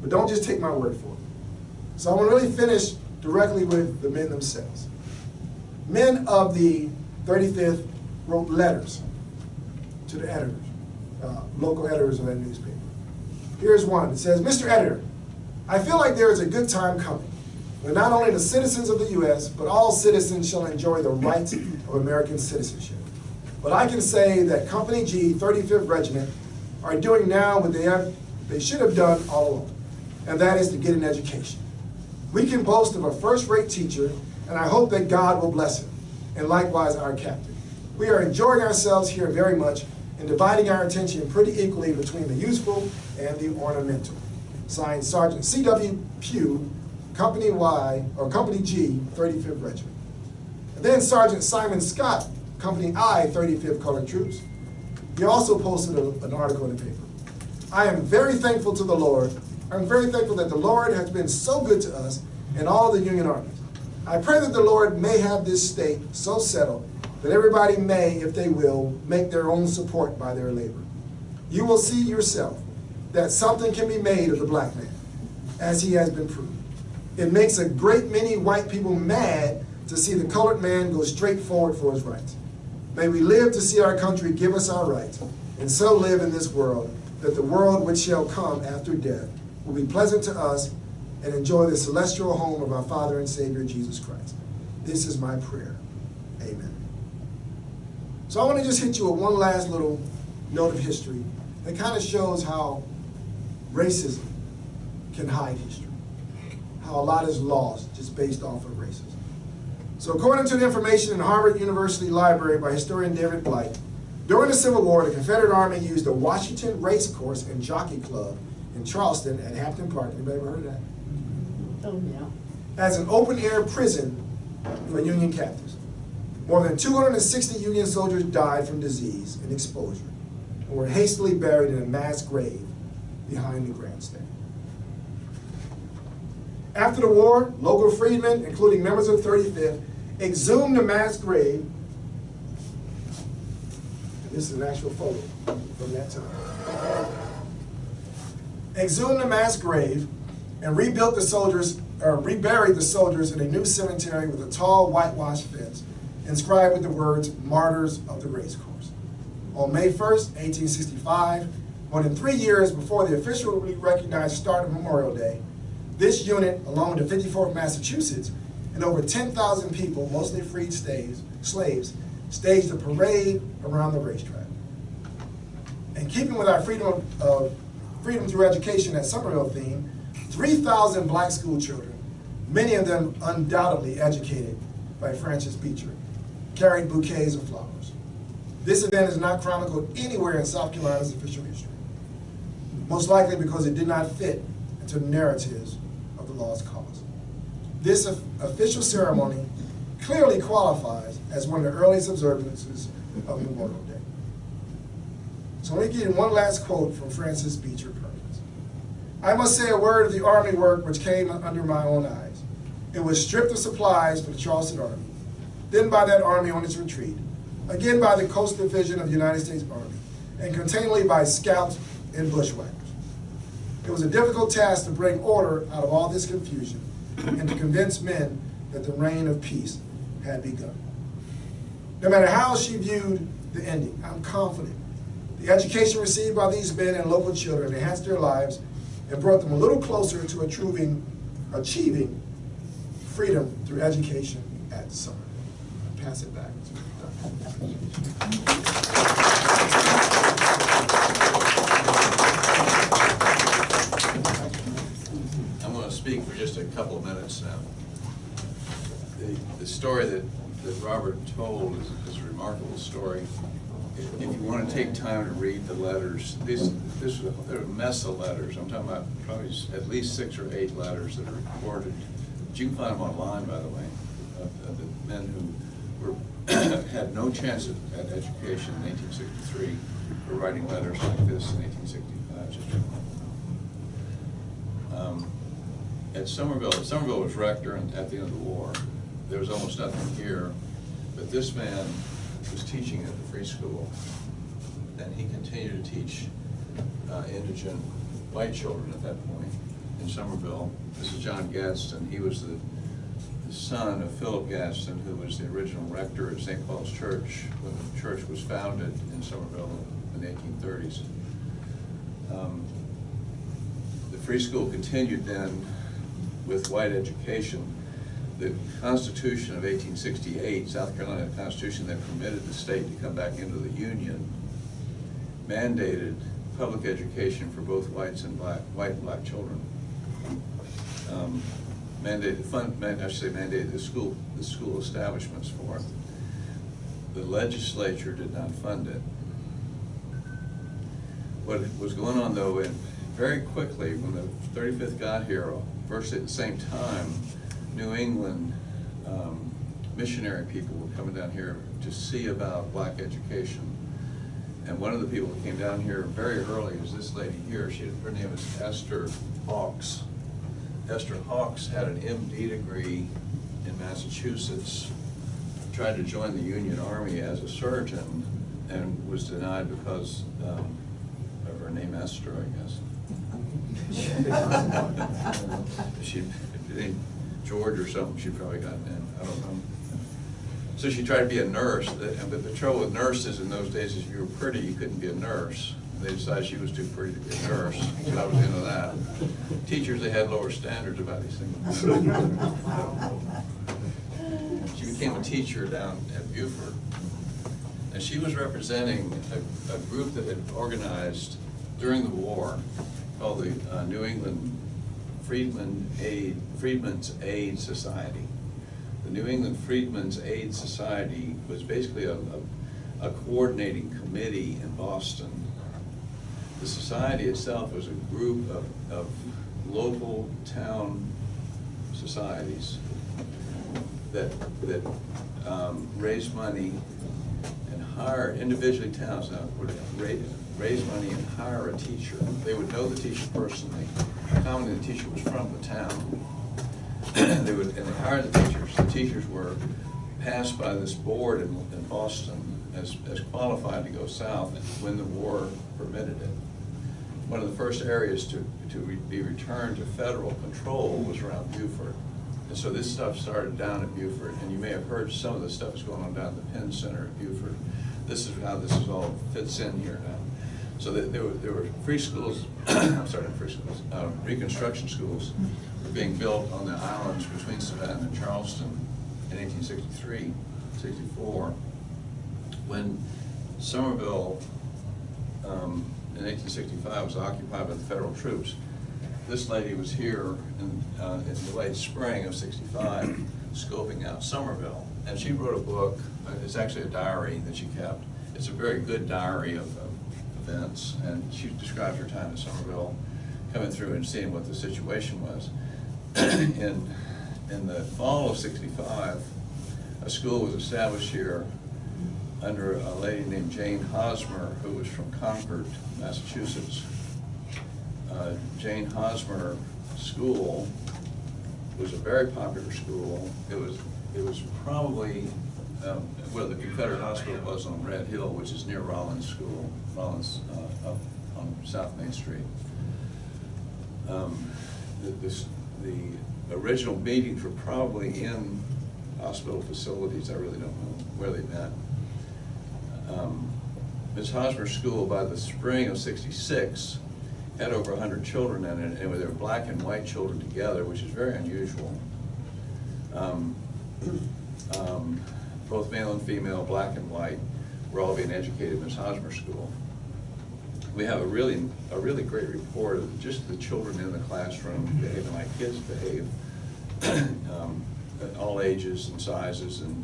but don't just take my word for it. So I want to really finish directly with the men themselves. Men of the 35th wrote letters to the editors, local editors of that newspaper. Here's one. It says, Mr. Editor, I feel like there is a good time coming when not only the citizens of the U.S., but all citizens shall enjoy the rights of American citizenship. But I can say that Company G, 35th Regiment, are doing now what they should have done all along, and that is to get an education. We can boast of a first-rate teacher, and I hope that God will bless him, and likewise our captain. We are enjoying ourselves here very much and dividing our attention pretty equally between the useful and the ornamental. Signed, Sergeant C.W. Pugh, Company Y, or Company G, 35th Regiment. And then Sergeant Simon Scott, Company I, 35th Colored Troops. He also posted an article in the paper. I am very thankful to the Lord. I'm very thankful that the Lord has been so good to us and all the Union armies. I pray that the Lord may have this state so settled that everybody may, if they will, make their own support by their labor. You will see yourself that something can be made of the black man, as he has been proved. It makes a great many white people mad to see the colored man go straight forward for his rights. May we live to see our country give us our rights, and so live in this world, that the world which shall come after death will be pleasant to us and enjoy the celestial home of our Father and Savior, Jesus Christ. This is my prayer. Amen. So I want to just hit you with one last little note of history that kind of shows how racism can hide history, how a lot is lost just based off of racism. So according to the information in Harvard University Library by historian David Blight, during the Civil War, the Confederate Army used the Washington Race Course and Jockey Club in Charleston at Hampton Park. Anybody ever heard of that?
Oh, yeah.
As an open-air prison for Union captives. More than 260 Union soldiers died from disease and exposure and were hastily buried in a mass grave behind the grandstand. After the war, local freedmen, including members of the 35th exhumed a mass grave. This is an actual photo from that time. Exhumed a mass grave and reburied the soldiers in a new cemetery with a tall whitewashed fence inscribed with the words "Martyrs of the Race Course." On May 1st, 1865, more than 3 years before the officially recognized start of Memorial Day, this unit, along with the 54th Massachusetts, and over 10,000 people, mostly freed slaves, staged a parade around the racetrack. In keeping with our freedom through education at Somerville theme, 3,000 black school children, many of them undoubtedly educated by Francis Beecher, carried bouquets of flowers. This event is not chronicled anywhere in South Carolina's official history, most likely because it did not fit into the narratives of the lost cause. This official ceremony clearly qualifies as one of the earliest observances of Memorial Day. So let me give you one last quote from Francis Beecher Perkins. "I must say a word of the Army work which came under my own eyes. It was stripped of supplies for the Charleston Army, then by that army on its retreat, again by the Coast Division of the United States Army, and continually by scouts and bushwhackers. It was a difficult task to bring order out of all this confusion and to convince men that the reign of peace had begun." No matter how she viewed the ending, I'm confident the education received by these men and local children enhanced their lives and brought them a little closer to achieving freedom through education at Summer. I'll pass it back to
I'm going to speak for just a couple of minutes now. The story that Robert told is a remarkable story. If you want to take time to read the letters, they're a mess of letters. I'm talking about probably at least 6 or 8 letters that are recorded. But you can find them online, by the way, of the men who had no chance at education in 1863 were writing letters like this in 1865. At Somerville was rector at the end of the war. There was almost nothing here, but this man was teaching at the free school, and he continued to teach indigent white children at that point in Somerville. This is John Gadsden. He was the son of Philip Gadsden, who was the original rector at St. Paul's Church when the church was founded in Somerville in the 1830s. The free school continued then with white education. The Constitution of 1868, South Carolina Constitution that permitted the state to come back into the Union, mandated public education for both white and black children. Mandated the school establishments for it. The legislature did not fund it. What was going on though, and very quickly when the 35th got here, virtually at the same time, New England missionary people were coming down here to see about black education. And one of the people that came down here very early was this lady here. Her name is Esther Hawks. Esther Hawks had an MD degree in Massachusetts, tried to join the Union Army as a surgeon, and was denied because of her name Esther, I guess. She named George or something, she probably got in, I don't know. So she tried to be a nurse, but the trouble with nurses in those days is if you were pretty, you couldn't be a nurse. They decided she was too pretty to be a nurse, so I was into that. Teachers, they had lower standards about these things. She became a teacher down at Beaufort, and she was representing a group that had organized during the war called the New England Freedmen's Aid Society. The New England Freedmen's Aid Society was basically a coordinating committee in Boston. The society itself was a group of local town societies that raised money and hire individually towns now would raise money and hire a teacher. They would know the teacher personally. Commonly, the teacher was from the town. They hired the teachers. The teachers were passed by this board in Boston as qualified to go south when the war permitted it. One of the first areas to be returned to federal control was around Beaufort. And so this stuff started down at Beaufort, and you may have heard some of the stuff is going on down at the Penn Center at Beaufort. This is how this is all fits in here now. So there were free schools, I'm sorry, not free schools, Reconstruction schools were being built on the islands between Savannah and Charleston in 1863, 64. When Somerville in 1865 was occupied by the federal troops, this lady was here in the late spring of 65 scoping out Somerville. And she wrote a book, it's actually a diary that she kept. It's a very good diary of events, and she describes her time in Somerville, coming through and seeing what the situation was. In the fall of 65, a school was established here under a lady named Jane Hosmer, who was from Concord, Massachusetts. Jane Hosmer School was a very popular school. It was probably where the Confederate Hospital was on Red Hill, which is near Rollins School, Rollins up on South Main Street. The original meetings were probably in hospital facilities. I really don't know where they met. Ms. Hosmer's school, by the spring of '66, had over 100 children in it, and they were black and white children together, which is very unusual. Both male and female, black and white, were all being educated in Ms. Hosmer's school. We have a really great report of just the children in the classroom behaving like kids behave, at all ages and sizes, and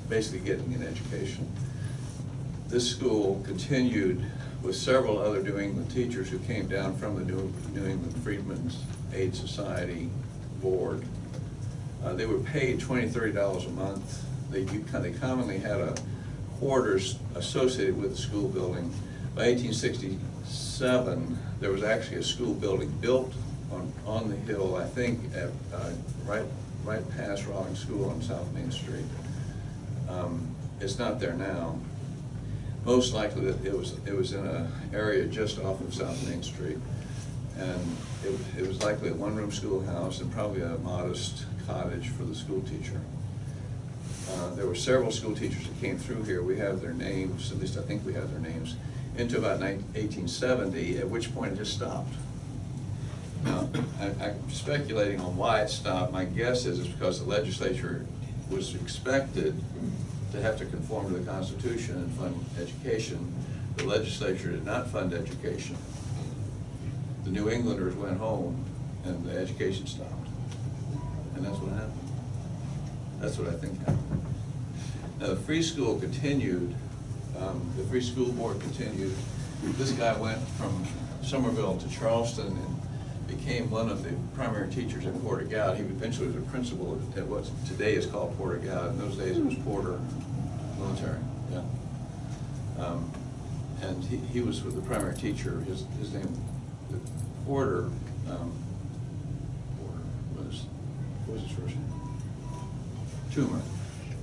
basically getting an education. This school continued with several other New England teachers who came down from the New England Freedmen's Aid Society board. They were paid $20, $30 a month. They commonly had a quarters associated with the school building. By 1867, there was actually a school building built on the hill, I think, at right past Rawlings School on South Main Street. It's not there now. Most likely that it was in an area just off of South Main Street, and it was likely a one-room schoolhouse and probably a modest cottage for the school teacher. There were several school teachers that came through here. We have their names, at least I think we have their names, into about 1870, at which point it just stopped. Now, I'm speculating on why it stopped. My guess is it's because the legislature was expected to have to conform to the Constitution and fund education. The legislature did not fund education. The New Englanders went home and the education stopped. And that's what happened. That's what I think happened. Now the free school continued, the free school board continued. This guy went from Somerville to Charleston and became one of the primary teachers at Porter Goud. He eventually was a principal at what today is called Porter Goud. In those days it was Porter Military, yeah. And he was the primary teacher. His name, Porter, what was his first name?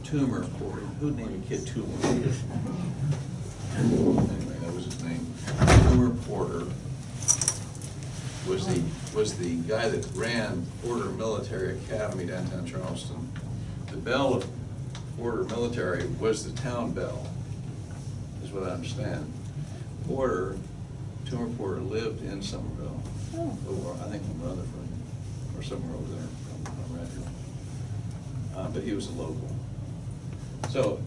Toomer Porter. Who'd name a kid Toomer? Anyway, that was his name. Toomer Porter was the guy that ran Porter Military Academy downtown Charleston. The bell of Porter Military was the town bell, is what I understand. Toomer Porter lived in Somerville, or I think in Rutherford, or somewhere over there on Red Hill. But he was a local. So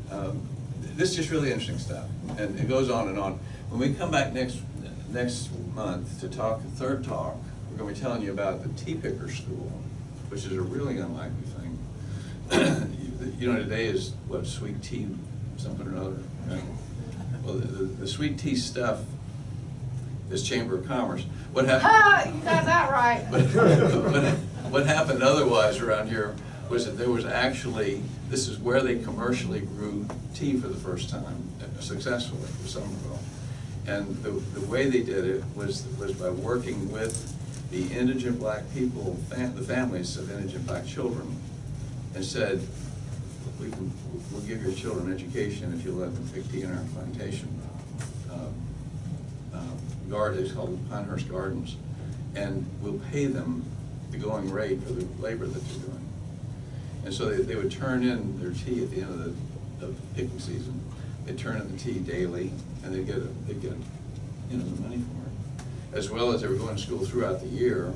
this is just really interesting stuff, and it goes on and on. When we come back next month to talk, the third talk, we're going to be telling you about the tea picker school, which is a really unlikely thing. You know, today is what, sweet tea, something or other, right? Well, the sweet tea stuff is Chamber of Commerce. What happened?
You got that right.
What happened otherwise around here was that there was actually, this is where they commercially grew tea for the first time, successfully, in Somerville. And the way they did it was by working with the indigent black people, the families of indigent black children, and said, we'll give your children education if you let them pick tea in our plantation. It's called Pinehurst Gardens, and we'll pay them the going rate for the labor that they're doing. And so they would turn in their tea at the end of the picking season. They'd turn in the tea daily, and they'd get the money for it, as well as they were going to school throughout the year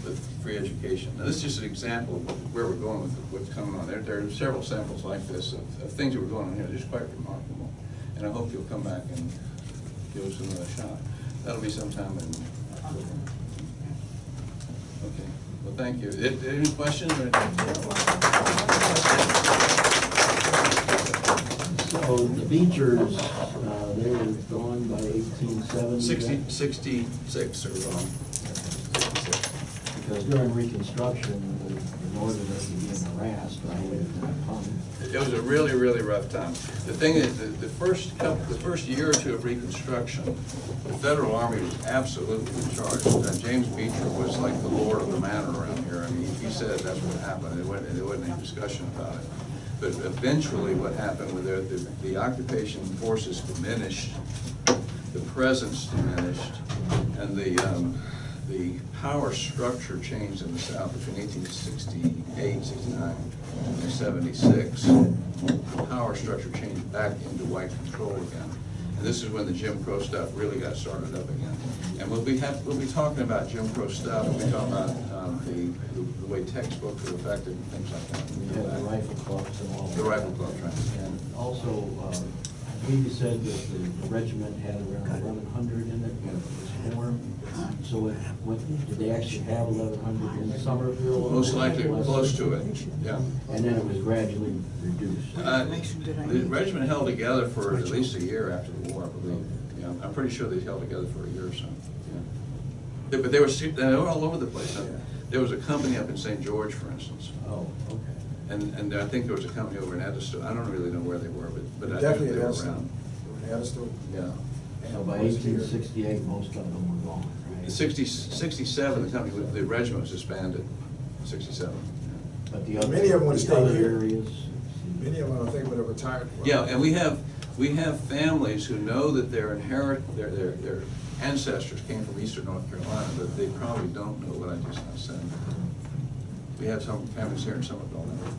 with free education. Now, this is just an example of where we're going with what's coming on. There are several samples like this of things that were going on here. They're just quite remarkable. And I hope you'll come back and give us another shot. That'll be sometime in October. Okay. Well, thank you. Any questions?
So the Beechers, they were gone by 1870?
66 are gone.
Because during Reconstruction, the Northerners were being harassed, right?
It was a really, really rough time. The thing is, the first year or two of Reconstruction, the Federal Army was absolutely in charge. James Beecher was like the lord of the manor around here. I mean, he said that's what happened. There wasn't any discussion about it. But eventually what happened was the occupation forces diminished, the presence diminished, and the power structure changed in the South between 1868, 69, and 76. The power structure changed back into white control again. And this is when the Jim Crow stuff really got started up again. And we'll be talking about Jim Crow stuff, we'll be talking about the way textbooks are affected and things like that.
We have the rifle clubs and all that.
The rifle clubs, right.
And also, I believe you said that the regiment had around 1,100 in it when it was formed. So did they actually have 1,100 in Somerville?
Most likely close to it, yeah.
And then it was gradually reduced.
The regiment held together for at least a year after the war, I believe. Yeah, I'm pretty sure they held together for a year or so. Yeah. But they were all over the place. There was a company up in St. George, for instance.
Oh, okay.
And I think there was a company over in Edisto. I don't really know where they were, but I think
Definitely
they were
Edisto.
around.
Edisto.
Yeah.
So by 1868, most of them were gone, right?
In 67, the regiment was disbanded. 67.
But the other,
Many of them would
the
stay
other
here.
areas.
Many of them, I think, would have retired.
Yeah, and we have families who know that their ancestors came from Eastern North Carolina, but they probably don't know what I just now said. We have some families here in Somerville now.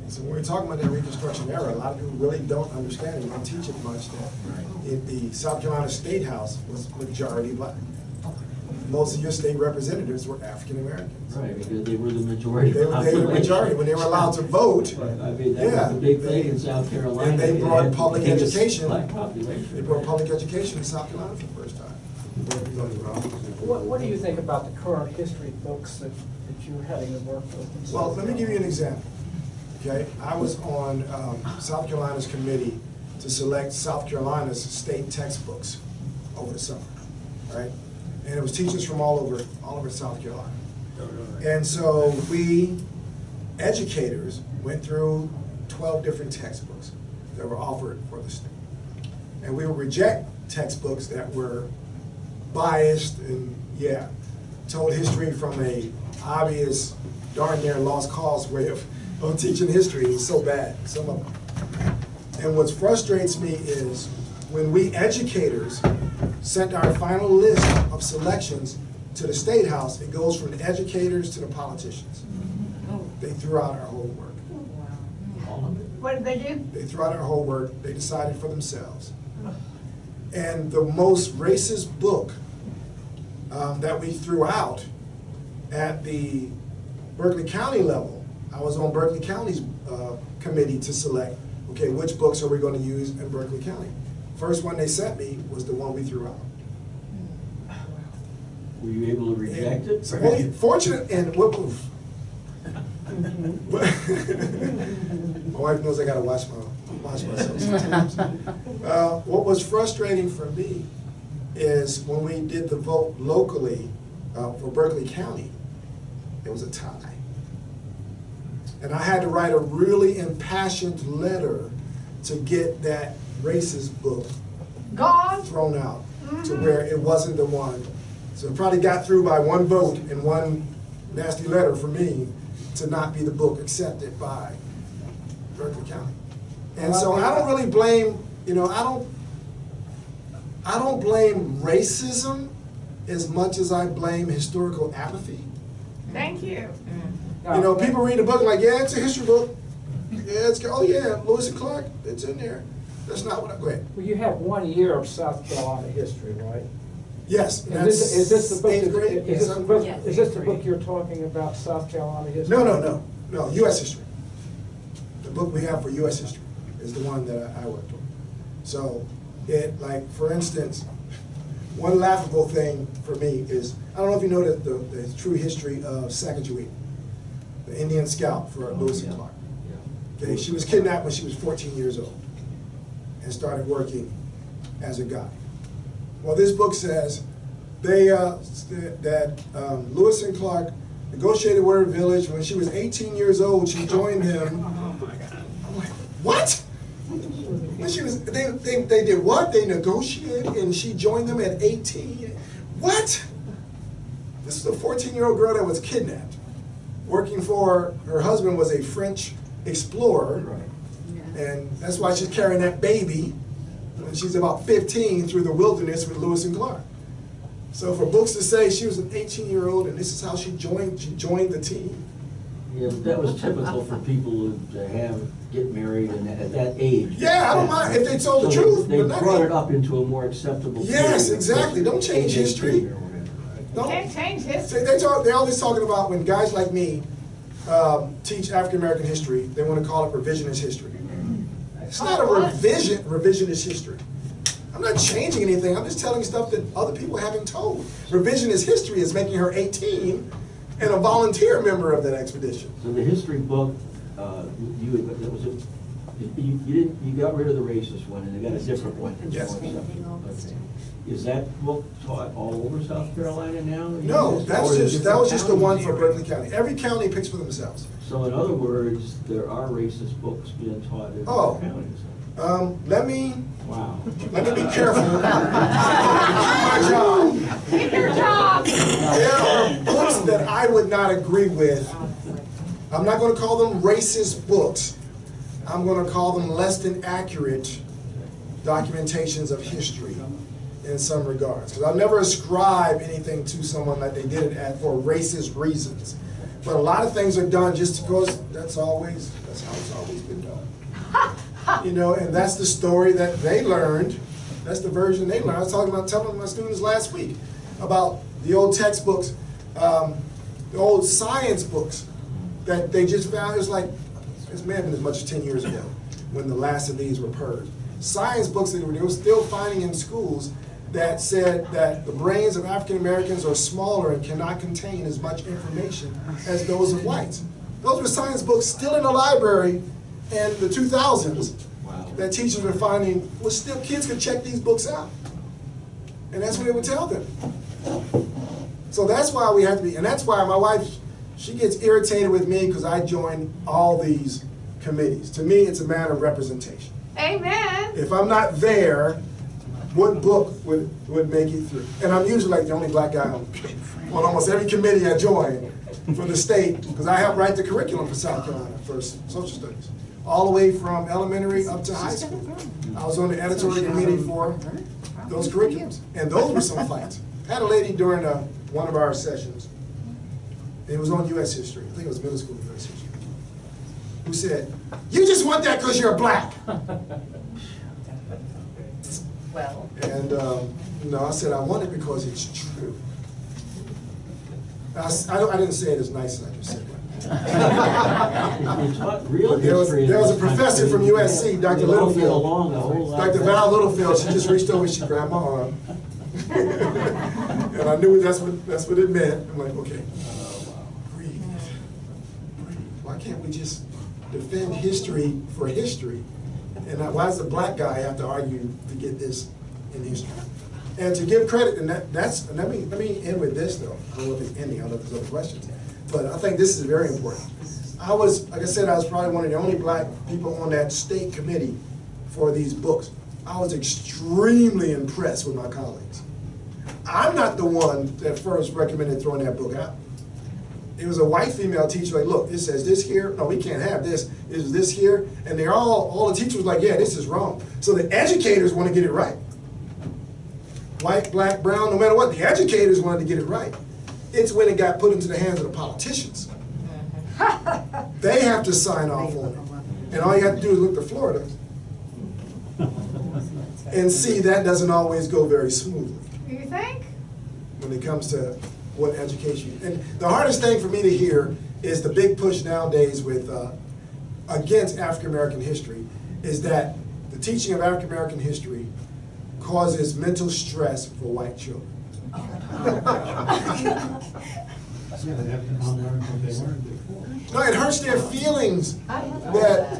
And so when we're talking about that Reconstruction era, a lot of people really don't understand it, don't teach it much, that the South Carolina State House was majority black. Most of your state representatives were African Americans.
Right, because they were the majority.
They were the majority. When they were allowed to vote,
I mean, that was the big thing in South Carolina.
And they brought
had
public
the biggest
education.
black population.
They brought public education in South Carolina for the first time.
What do you think about the current history books that you're having to work with?
Well, let me give you an example. Okay, I was on South Carolina's committee to select South Carolina's state textbooks over the summer, right? And it was teachers from all over South Carolina. And so we, educators, went through 12 different textbooks that were offered for the state. And we would reject textbooks that were biased and, told history from a obvious, darn near lost cause way of teaching history. It was so bad, some of them. And what frustrates me is when we educators sent our final list of selections to the State House, it goes from the educators to the politicians. They threw out our whole work.
All of it.
What did they do?
They threw out our whole work. They decided for themselves. And the most racist book that we threw out at the Berkeley County level, I was on Berkeley County's committee to select, okay, which books are we going to use in Berkeley County? First one they sent me was the one we threw out.
Were you able to reject it?
Fortunate, and what move? My wife knows I gotta watch myself sometimes. What was frustrating for me is when we did the vote locally for Berkeley County, it was a tie. And I had to write a really impassioned letter to get that racist book
Gone?
thrown out to where it wasn't the one. So it probably got through by one vote and one nasty letter from me to not be the book accepted by Berkeley County. And so I don't really blame, you know, I don't blame racism as much as I blame historical apathy.
Thank you.
You know, people read the book like, yeah, it's a history book. Yeah, it's, oh yeah, Lewis and Clark, it's in there. That's not what I, go ahead.
Well, you have 1 year of South Carolina history, right?
Yes.
And is this the book?
Eighth grade?
Is this the book?
Yes,
Is this the
eighth
book
grade.
you're talking about, South Carolina history?
No, U.S. history. The book we have for U.S. history is the one that I worked on. So, it, like, for instance, one laughable thing for me is, I don't know if you know the true history of Sacagawea, the Indian scout for Lewis and Clark. Okay, she was kidnapped when she was 14 years old and started working as a guide. Well, this book says that Lewis and Clark negotiated with her village. When she was 18 years old, she joined them. I'm like, what? When she was, they did what? They negotiated and she joined them at 18? What? This is a 14-year-old girl that was kidnapped. Working for, her husband was a French explorer.
Right.
And that's why she's carrying that baby when she's about 15 through the wilderness with Lewis and Clark. So for books to say she was an 18-year-old and this is how she joined the team.
Yeah, that was typical for people to get married and at that age.
Yeah, I don't mind if they told the
So
truth.
They
but not
brought
yet.
it up into a more acceptable.
Yes,
period.
exactly. Don't change
18
history.
or whatever, right?
Don't-
Can't change history.
They're always talking about when guys like me teach African-American history, they want to call it revisionist history. It's not a revisionist history. I'm not changing anything. I'm just telling stuff that other people haven't told. Revisionist history is making her 18 and a volunteer member of that expedition.
So the history book, you got rid of the racist one and they got a different one.
Yes.
Okay. Is that book taught all over South Carolina now?
No, that was just the one for Berkeley County. Every county picks for themselves.
So in other words, there are racist books being taught in
Oh.
other counties.
Let me
Wow.
be careful. My job.
Keep your job.
There are books that I would not agree with. I'm not going to call them racist books. I'm going to call them less than accurate documentations of history in some regards. Because I'll never ascribe anything to someone like they did it for racist reasons. But a lot of things are done just because that's how it's always been done. You know, and that's the story that they learned. That's the version they learned. I was telling my students last week about the old textbooks, the old science books that they just found. It was like, it may have been as much as 10 years ago when the last of these were purged. Science books that they were still finding in schools that said that the brains of African Americans are smaller and cannot contain as much information as those of whites. Those were science books still in the library in the 2000s.
Wow.
That teachers were finding, well, still kids could check these books out. And that's what they would tell them. So that's why we have to be, and that's why my wife, she gets irritated with me because I join all these committees. To me, it's a matter of representation.
Amen.
If I'm not there, what book would make it through? And I'm usually like the only black guy on almost every committee I join for the state, because I help write the curriculum for South Carolina for social studies, all the way from elementary up to high school. I was on the editorial committee for those curriculums, and those were some fights. I had a lady during one of our sessions, it was on U.S. history, I think it was middle school U.S. history, who said, "You just want that because you're black."
Well,
And no, I said I want it because it's true. I didn't say it as nice as I just said
You taught real
There was
history.
a
in this
professor
country.
from USC, Dr.
You all get
Littlefield.
along a whole lot
Dr.
better.
Val Littlefield, she just reached over, she grabbed my arm. And I knew that's what it meant. I'm like, okay, breathe. Why can't we just defend history for history? And why does the black guy have to argue to get this in history? And to give credit, and let me end with this though. I don't know if it's ending, I don't know if there's other questions. But I think this is very important. Like I said, I was probably one of the only black people on that state committee for these books. I was extremely impressed with my colleagues. I'm not the one that first recommended throwing that book out. It was a white female teacher, like, look, it says this here, no, we can't have this, is this here? And they're all the teachers were like, yeah, this is wrong. So the educators want to get it right. White, black, brown, no matter what, the educators wanted to get it right. It's when it got put into the hands of the politicians. They have to sign off on it. And all you have to do is look to Florida and see that doesn't always go very smoothly
You think?
when it comes to what education. And the hardest thing for me to hear is the big push nowadays with against African American history is that the teaching of African American history causes mental stress for white children.
Yeah, they have to unlearn what they learned before.
No, it hurts their feelings that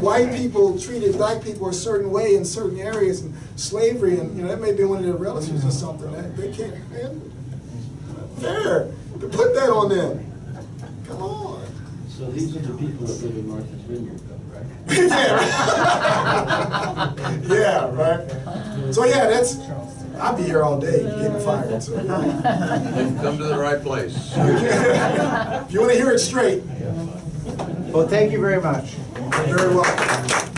white people treated black people a certain way in certain areas, and slavery, and that may be one of their relatives or something. That they can't, man, fair to put that on them. Come on.
So these are the people that live in Martha's Vineyard, though, right?
Yeah, right. Yeah, right. So yeah, that's. I'll be here all day getting fired. So.
You've come to the right place.
If you want to hear it straight.
Well, thank you very much.
You're very welcome.